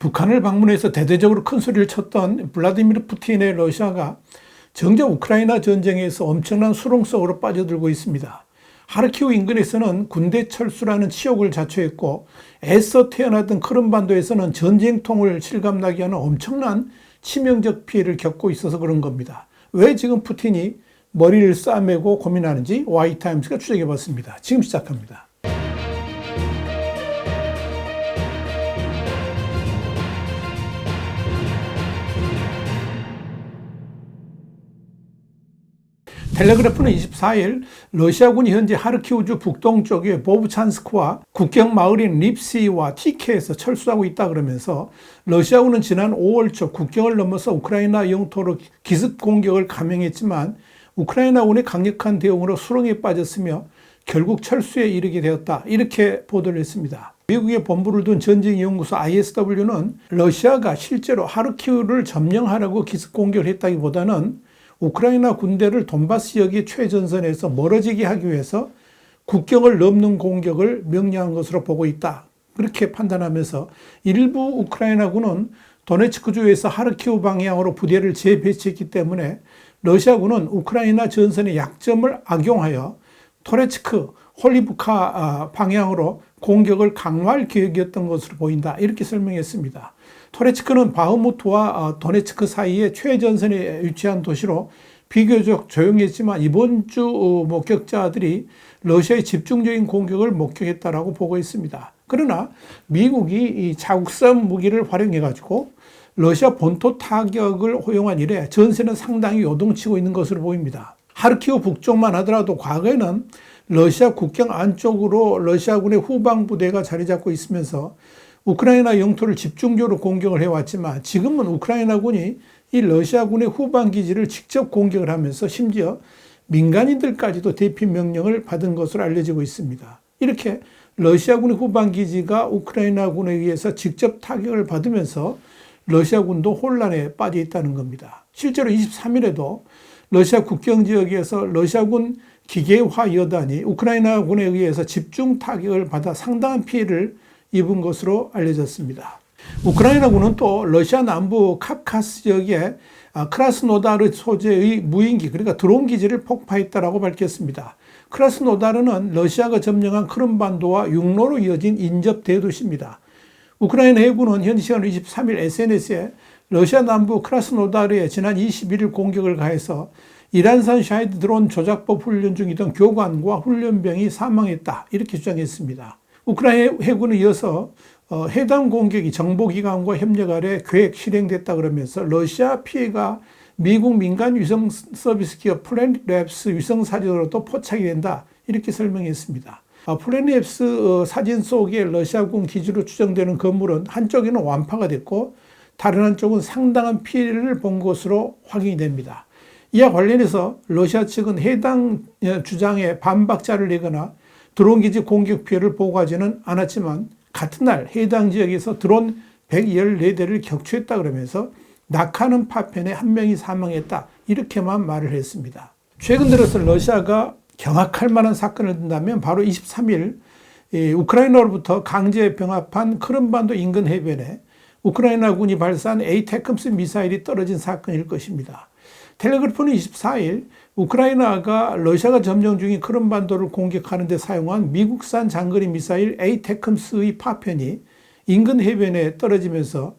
북한을 방문해서 대대적으로 큰 소리를 쳤던 블라디미르 푸틴의 러시아가 정작 우크라이나 전쟁에서 엄청난 수렁 속으로 빠져들고 있습니다. 하르키우 인근에서는 군대 철수라는 치욕을 자초했고 애써 태어났던 크림반도에서는 전쟁통을 실감나게 하는 엄청난 치명적 피해를 겪고 있어서 그런 겁니다. 왜 지금 푸틴이 머리를 싸매고 고민하는지 와이타임스가 추적해봤습니다. 지금 시작합니다. 텔레그래프는 24일 러시아군이 현재 하르키우주 북동쪽의 보브찬스크와 국경 마을인 립시와 티케에서 철수하고 있다 그러면서 러시아군은 지난 5월 초 국경을 넘어서 우크라이나 영토로 기습 공격을 감행했지만 우크라이나군의 강력한 대응으로 수렁에 빠졌으며 결국 철수에 이르게 되었다. 이렇게 보도를 했습니다. 미국의 본부를 둔 전쟁연구소 ISW는 러시아가 실제로 하르키우를 점령하려고 기습 공격을 했다기보다는 우크라이나 군대를 돈바스 지역의 최전선에서 멀어지게 하기 위해서 국경을 넘는 공격을 명령한 것으로 보고 있다. 그렇게 판단하면서 일부 우크라이나군은 도네츠크주에서 하르키우 방향으로 부대를 재배치했기 때문에 러시아군은 우크라이나 전선의 약점을 악용하여 토레츠크, 홀리브카 방향으로 공격을 강화할 계획이었던 것으로 보인다. 이렇게 설명했습니다. 토레츠크는 바흐무트와 도네츠크 사이에 최전선에 위치한 도시로 비교적 조용했지만 이번 주 목격자들이 러시아의 집중적인 공격을 목격했다라고 보고 있습니다. 그러나 미국이 이 자국산 무기를 활용해가지고 러시아 본토 타격을 허용한 이래 전세는 상당히 요동치고 있는 것으로 보입니다. 하르키우 북쪽만 하더라도 과거에는 러시아 국경 안쪽으로 러시아군의 후방부대가 자리 잡고 있으면서 우크라이나 영토를 집중적으로 공격을 해왔지만 지금은 우크라이나군이 이 러시아군의 후방기지를 직접 공격을 하면서 심지어 민간인들까지도 대피 명령을 받은 것으로 알려지고 있습니다. 이렇게 러시아군의 후방기지가 우크라이나군에 의해서 직접 타격을 받으면서 러시아군도 혼란에 빠져 있다는 겁니다. 실제로 23일에도 러시아 국경지역에서 러시아군 기계화 여단이 우크라이나군에 의해서 집중 타격을 받아 상당한 피해를 입은 것으로 알려졌습니다. 우크라이나군은 또 러시아 남부 카카스 지역의 크라스노다르 소재의 무인기, 그러니까 드론 기지를 폭파했다고 밝혔습니다. 크라스노다르는 러시아가 점령한 크림반도와 육로로 이어진 인접 대도시입니다. 우크라이나 해군은 현지 시간으로 23일 SNS에 러시아 남부 크라스노다르에 지난 21일 공격을 가해서 이란산 샤이드 드론 조작법 훈련 중이던 교관과 훈련병이 사망했다. 이렇게 주장했습니다. 우크라이나 해군은 이어서 해당 공격이 정보기관과 협력 아래 계획 실행됐다 그러면서 러시아 피해가 미국 민간 위성 서비스 기업 플래닛랩스 위성 사진으로도 포착이 된다. 이렇게 설명했습니다. 플래닛랩스 사진 속에 러시아군 기지로 추정되는 건물은 한쪽에는 완파가 됐고 다른 한쪽은 상당한 피해를 본 것으로 확인이 됩니다. 이와 관련해서 러시아 측은 해당 주장에 반박자를 내거나 드론 기지 공격 피해를 보고하지는 않았지만 같은 날 해당 지역에서 드론 114대를 격추했다 그러면서 낙하는 파편에 한 명이 사망했다. 이렇게만 말을 했습니다. 최근 들어서 러시아가 경악할 만한 사건을 든다면 바로 23일 우크라이나로부터 강제 병합한 크림반도 인근 해변에 우크라이나군이 발사한 에이테크스 미사일이 떨어진 사건일 것입니다. 텔레그래프는 24일 우크라이나가 러시아가 점령 중인 크림반도를 공격하는 데 사용한 미국산 장거리 미사일 에이테크스의 파편이 인근 해변에 떨어지면서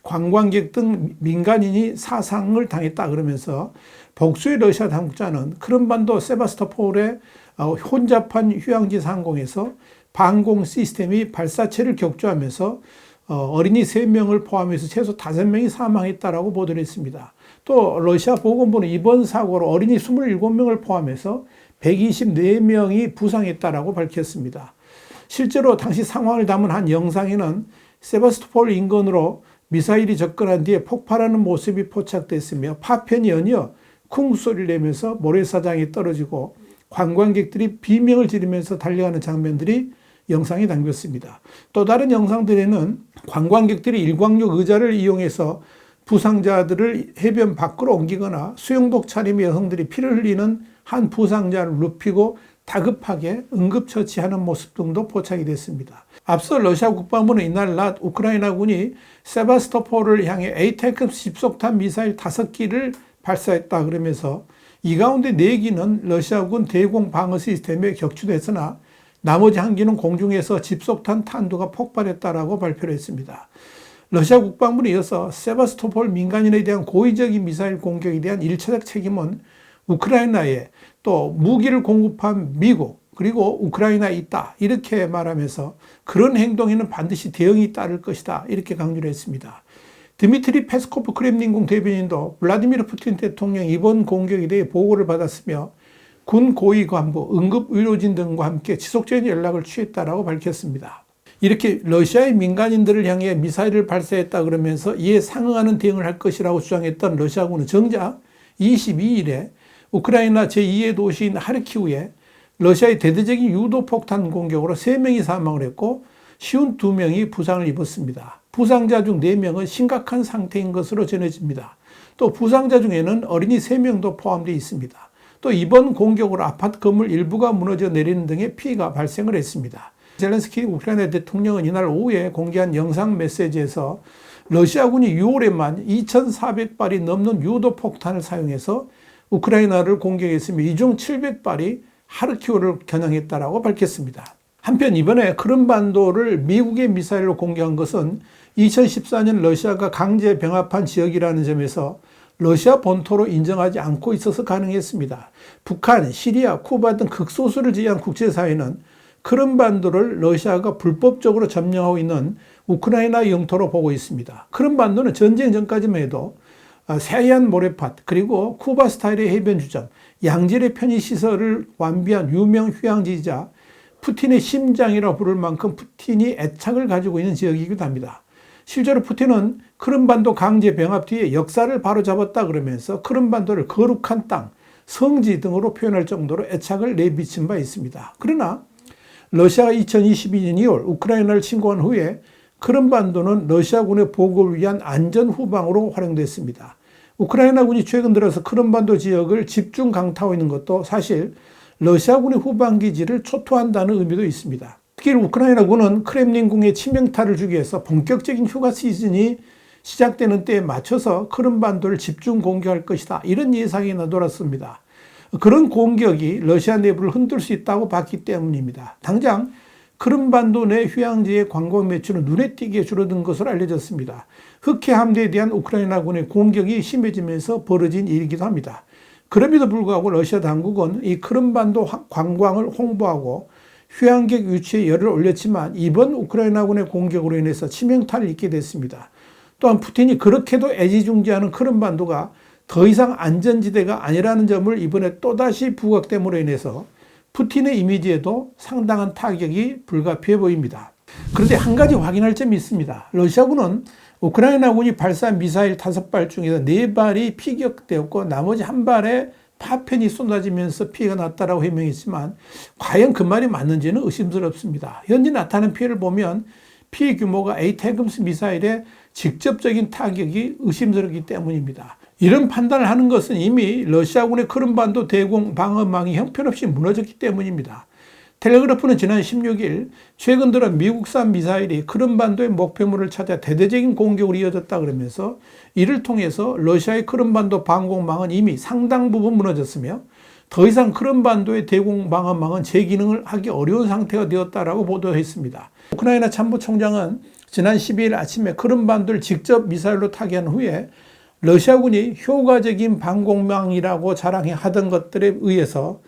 관광객 등 민간인이 사상을 당했다 그러면서 복수의 러시아 당국자는 크림반도 세바스토폴의 혼잡한 휴양지 상공에서 방공 시스템이 발사체를 격추하면서 어린이 3명을 포함해서 최소 5명이 사망했다라고 보도를 했습니다. 또 러시아 보건부는 이번 사고로 어린이 27명을 포함해서 124명이 부상했다라고 밝혔습니다. 실제로 당시 상황을 담은 한 영상에는 세바스토폴 인근으로 미사일이 접근한 뒤에 폭발하는 모습이 포착됐으며 파편이 연이어 쿵 소리를 내면서 모래사장에 떨어지고 관광객들이 비명을 지르면서 달려가는 장면들이 영상에 담겼습니다. 또 다른 영상들에는 관광객들이 일광욕 의자를 이용해서 부상자들을 해변 밖으로 옮기거나 수영복 차림의 여성들이 피를 흘리는 한 부상자를 눕히고 다급하게 응급처치하는 모습 등도 포착이 됐습니다. 앞서 러시아 국방부는 이날 낮 우크라이나군이 세바스토폴을 향해 에이테크스 집속탄 미사일 5기를 발사했다 그러면서 이 가운데 4기는 러시아군 대공 방어 시스템에 격추됐으나 나머지 1기는 공중에서 집속탄 탄두가 폭발했다라고 발표를 했습니다. 러시아 국방부는 이어서 세바스토폴 민간인에 대한 고의적인 미사일 공격에 대한 1차적 책임은 우크라이나에 또 무기를 공급한 미국 그리고 우크라이나에 있다 이렇게 말하면서 그런 행동에는 반드시 대응이 따를 것이다 이렇게 강조를 했습니다. 드미트리 페스코프 크렘린궁 대변인도 블라디미르 푸틴 대통령 이번 공격에 대해 보고를 받았으며 군 고위 간부, 응급의료진 등과 함께 지속적인 연락을 취했다라고 밝혔습니다. 이렇게 러시아의 민간인들을 향해 미사일을 발사했다 그러면서 이에 상응하는 대응을 할 것이라고 주장했던 러시아군은 정작 22일에 우크라이나 제2의 도시인 하르키우에 러시아의 대대적인 유도폭탄 공격으로 3명이 사망을 했고 52명이 부상을 입었습니다. 부상자 중 4명은 심각한 상태인 것으로 전해집니다. 또 부상자 중에는 어린이 3명도 포함되어 있습니다. 또 이번 공격으로 아파트 건물 일부가 무너져 내리는 등의 피해가 발생을 했습니다. 젤렌스키 우크라이나 대통령은 이날 오후에 공개한 영상 메시지에서 러시아군이 6월에만 2,400발이 넘는 유도폭탄을 사용해서 우크라이나를 공격했으며 이 중 700발이 하르키우를 겨냥했다라고 밝혔습니다. 한편 이번에 크림반도를 미국의 미사일로 공격한 것은 2014년 러시아가 강제 병합한 지역이라는 점에서 러시아 본토로 인정하지 않고 있어서 가능했습니다. 북한, 시리아, 쿠바 등 극소수를 제외한 국제사회는 크림반도를 러시아가 불법적으로 점령하고 있는 우크라이나 영토로 보고 있습니다. 크림반도는 전쟁 전까지만 해도 세안 모래밭 그리고 쿠바 스타일의 해변 주점, 양질의 편의시설을 완비한 유명 휴양지이자 푸틴의 심장이라 부를 만큼 푸틴이 애착을 가지고 있는 지역이기도 합니다. 실제로 푸틴은 크림반도 강제 병합 뒤에 역사를 바로잡았다 그러면서 크림반도를 거룩한 땅, 성지 등으로 표현할 정도로 애착을 내비친 바 있습니다. 그러나 러시아가 2022년 2월 우크라이나를 침공한 후에 크림반도는 러시아군의 보급을 위한 안전 후방으로 활용됐습니다. 우크라이나군이 최근 들어서 크림반도 지역을 집중 강타하고 있는 것도 사실 러시아군의 후방 기지를 초토한다는 의미도 있습니다. 특히 우크라이나군은 크렘린궁에 치명타를 주기 위해서 본격적인 휴가 시즌이 시작되는 때에 맞춰서 크림반도를 집중 공격할 것이다. 이런 예상이 나돌았습니다. 그런 공격이 러시아 내부를 흔들 수 있다고 봤기 때문입니다. 당장 크림반도 내 휴양지의 관광 매출은 눈에 띄게 줄어든 것으로 알려졌습니다. 흑해 함대에 대한 우크라이나군의 공격이 심해지면서 벌어진 일이기도 합니다. 그럼에도 불구하고 러시아 당국은 이 크림반도 관광을 홍보하고 휴양객 유치에 열을 올렸지만 이번 우크라이나군의 공격으로 인해서 치명타를 입게 됐습니다. 또한 푸틴이 그렇게도 애지중지하는 크림반도가 더 이상 안전지대가 아니라는 점을 이번에 또다시 부각됨으로 인해서 푸틴의 이미지에도 상당한 타격이 불가피해 보입니다. 그런데 한 가지 확인할 점이 있습니다. 러시아군은 우크라이나군이 발사한 미사일 5발 중에서 4발이 피격되었고 나머지 1발에 파편이 쏟아지면서 피해가 났다라고 해명했지만 과연 그 말이 맞는지는 의심스럽습니다. 현재 나타난 피해를 보면 피해 규모가 에이테금스 미사일의 직접적인 타격이 의심스럽기 때문입니다. 이런 판단을 하는 것은 이미 러시아군의 크림반도 대공 방어망이 형편없이 무너졌기 때문입니다. 텔레그래프는 지난 16일 최근 들어 미국산 미사일이 크림반도의 목표물을 찾아 대대적인 공격으로 이어졌다 그러면서 이를 통해서 러시아의 크림반도 방공망은 이미 상당 부분 무너졌으며 더 이상 크림반도의 대공 방어망은 재기능을 하기 어려운 상태가 되었다라고 보도했습니다. 우크라이나 참모총장은 지난 12일 아침에 크림반도를 직접 미사일로 타격한 후에 러시아군이 효과적인 방공망이라고 자랑해 하던 것들에 의해서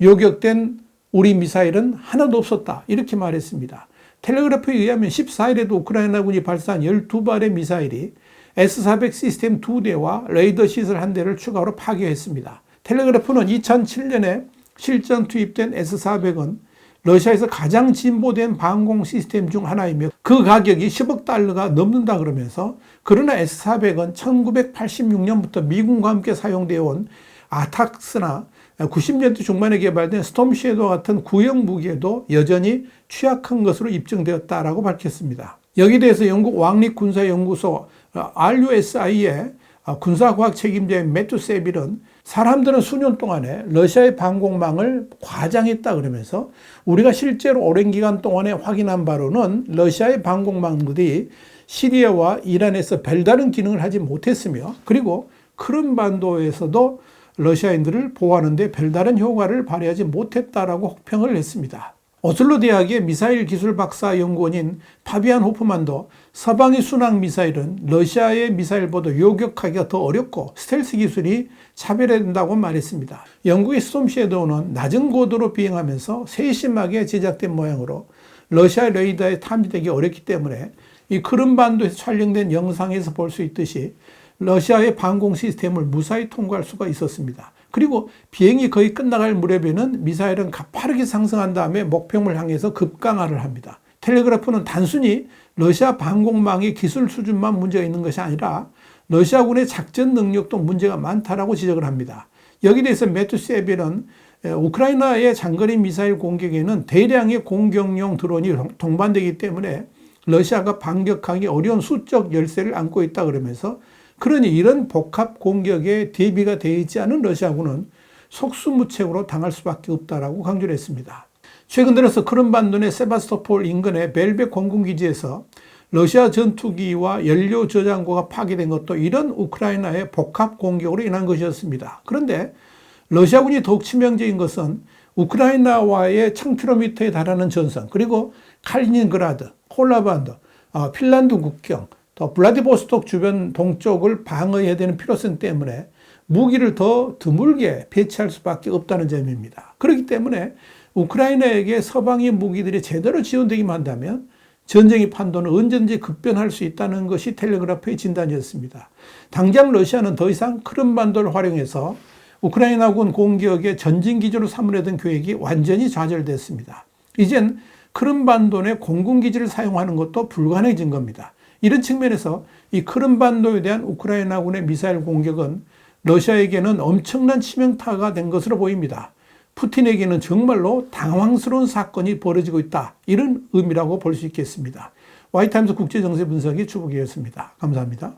요격된 우리 미사일은 하나도 없었다 이렇게 말했습니다. 텔레그래프에 의하면 14일에도 우크라이나군이 발사한 12발의 미사일이 S-400 시스템 2대와 레이더 시설 1대를 추가로 파괴했습니다. 텔레그래프는 2007년에 실전 투입된 S-400은 러시아에서 가장 진보된 방공 시스템 중 하나이며 그 가격이 10억 달러가 넘는다 그러면서 그러나 S-400은 1986년부터 미군과 함께 사용되어 온 아탁스나 90년대 중반에 개발된 스톰 섀도우 같은 구형 무기에도 여전히 취약한 것으로 입증되었다라고 밝혔습니다. 여기에 대해서 영국 왕립군사연구소 RUSI의 군사과학 책임자인 매튜 세빌은 사람들은 수년 동안에 러시아의 방공망을 과장했다 그러면서 우리가 실제로 오랜 기간 동안에 확인한 바로는 러시아의 방공망들이 시리아와 이란에서 별다른 기능을 하지 못했으며, 그리고 크림반도에서도 러시아인들을 보호하는 데 별다른 효과를 발휘하지 못했다라고 혹평을 했습니다. 오슬로 대학의 미사일 기술 박사 연구원인 파비안 호프만도 서방의 순항 미사일은 러시아의 미사일보다 요격하기가 더 어렵고 스텔스 기술이 차별화된다고 말했습니다. 영국의 스톰 섀도우는 낮은 고도로 비행하면서 세심하게 제작된 모양으로 러시아 레이더에 탐지되기 어렵기 때문에 이 크림반도에서 촬영된 영상에서 볼 수 있듯이 러시아의 방공 시스템을 무사히 통과할 수가 있었습니다. 그리고 비행이 거의 끝나갈 무렵에는 미사일은 가파르게 상승한 다음에 목표물 향해서 급강하를 합니다. 텔레그래프는 단순히 러시아 방공망의 기술 수준만 문제가 있는 것이 아니라 러시아군의 작전 능력도 문제가 많다라고 지적을 합니다. 여기에 대해서 매튜 세빌은 우크라이나의 장거리 미사일 공격에는 대량의 공격용 드론이 동반되기 때문에 러시아가 반격하기 어려운 수적 열세를 안고 있다 그러면서, 그러니 이런 복합 공격에 대비가 되어 있지 않은 러시아군은 속수무책으로 당할 수밖에 없다라고 강조를 했습니다. 최근 들어서 크림반도 내 세바스토폴 인근의 벨벳 공군기지에서 러시아 전투기와 연료 저장고가 파괴된 것도 이런 우크라이나의 복합 공격으로 인한 것이었습니다. 그런데 러시아군이 더욱 치명적인 것은 우크라이나와의 1000km에 달하는 전선, 그리고 칼리닌그라드, 콜라반도, 핀란드 국경, 또 블라디보스톡 주변 동쪽을 방어해야 되는 필요성 때문에 무기를 더 드물게 배치할 수밖에 없다는 점입니다. 그렇기 때문에 우크라이나에게 서방의 무기들이 제대로 지원되기만 한다면 전쟁의 판도는 언제든지 급변할 수 있다는 것이 텔레그래프의 진단이었습니다. 당장 러시아는 더 이상 크림반도를 활용해서 우크라이나군 공격의 전진 기지로 삼으려던 계획이 완전히 좌절됐습니다. 이젠 크림반도 내 공군기지를 사용하는 것도 불가능해진 겁니다. 이런 측면에서 이 크림반도에 대한 우크라이나군의 미사일 공격은 러시아에게는 엄청난 치명타가 된 것으로 보입니다. 푸틴에게는 정말로 당황스러운 사건이 벌어지고 있다, 이런 의미라고 볼 수 있겠습니다. 와이타임스 국제정세 분석의 주북이었습니다. 감사합니다.